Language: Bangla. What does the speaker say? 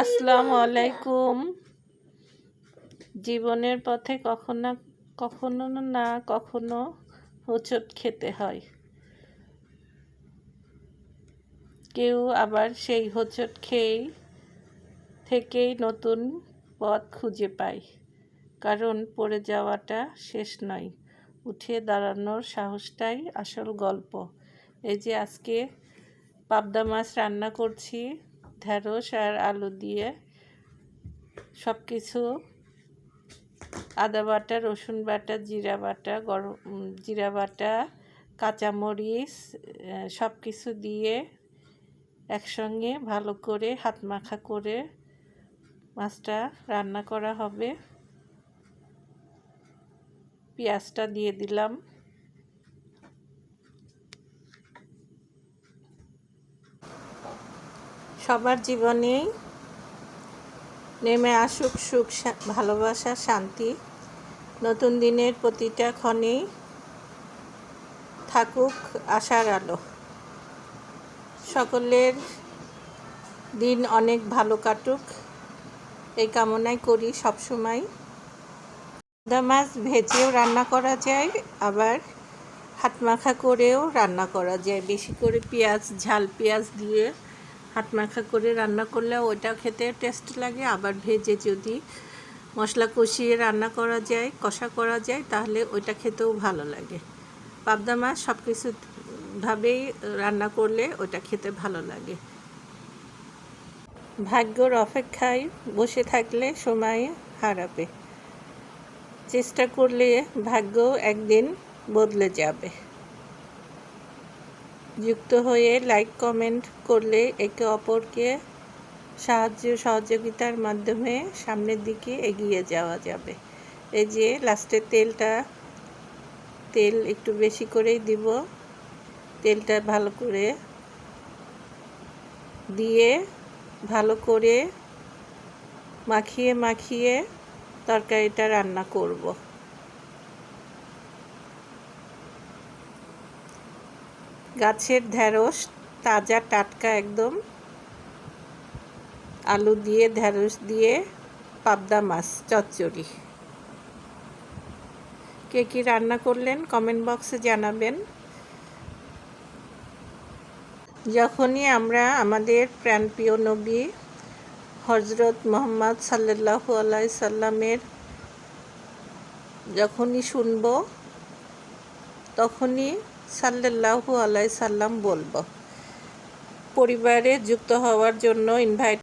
আসসালামু আলাইকুম। জীবনের পথে কখনো না কখনো হোঁচট খেতে হয়। কেউ আবার সেই হোঁচট থেকেই নতুন পথ খুঁজে পায়। কারণ পড়ে যাওয়াটা শেষ নয়, উঠে দাঁড়ানোর সাহসটাই আসল গল্প। এই যে আজকে পাবদা মাছ রান্না করছি ঢেঁড়স আর আলু দিয়ে। সব কিছু আদা বাটা, রসুন বাটা, জিরা বাটা, কাঁচামরিচ সব কিছু দিয়ে একসঙ্গে ভালো করে হাত মাখা করে মাছটা রান্না করা হবে। পেঁয়াজটা দিয়ে দিলাম। সবার জীবনেই নেমে আসুক সুখ, ভালোবাসা, শান্তি। নতুন দিনের প্রতিটা ক্ষণেই থাকুক আশার আলো। সকলের দিন অনেক ভালো কাটুক এই কামনাই করি সবসময়। পাবদা মাছ ভেজেও রান্না করা যায়, আবার হাত মাখা করেও রান্না করা যায়। বেশি করে ঝাল পেঁয়াজ দিয়ে হাত মাখা করে রান্না করলে ওটা খেতে টেস্ট লাগে। আবার ভেজে যদি মশলা কষিয়ে রান্না করা যায়, কষা করা যায়, তাহলে ওইটা খেতেও ভালো লাগে। পাবদা মাছ সব কিছুভাবেই রান্না করলে ওটা খেতে ভালো লাগে। ভাগ্যর অপেক্ষায় বসে থাকলে সময় হারাবে, চেষ্টা করলে ভাগ্য একদিন বদলে যাবে। যুক্ত হয়ে লাইক কমেন্ট করলে একে অপরকে সহযোগিতার মাধ্যমে সামনের দিকে এগিয়ে যাওয়া যাবে। এই যে লাস্টে তেল একটু বেশি করেই দিব। তেলটা ভালো করে দিয়ে ভালো করে মাখিয়ে তরকারিটা রান্না করব। গাছের ঢেঁড়স, তাজা টাটকা একদম। আলু দিয়ে ঢেঁড়স দিয়ে পাবদা মাছ চচ্চড়ি। কে কী রান্না করলেন কমেন্ট বক্সে জানাবেন। যখনই আমরা আমাদের প্রাণপ্রিয় নবী হজরত মুহাম্মদ সাল্লাল্লাহু আলাইহি সাল্লামের যখনই শুনব, তখনই সাল্লাল্লাহু আলাইহি সাল্লাম বলবো। পরিবারে যুক্ত হওয়ার জন্য ইনভাইট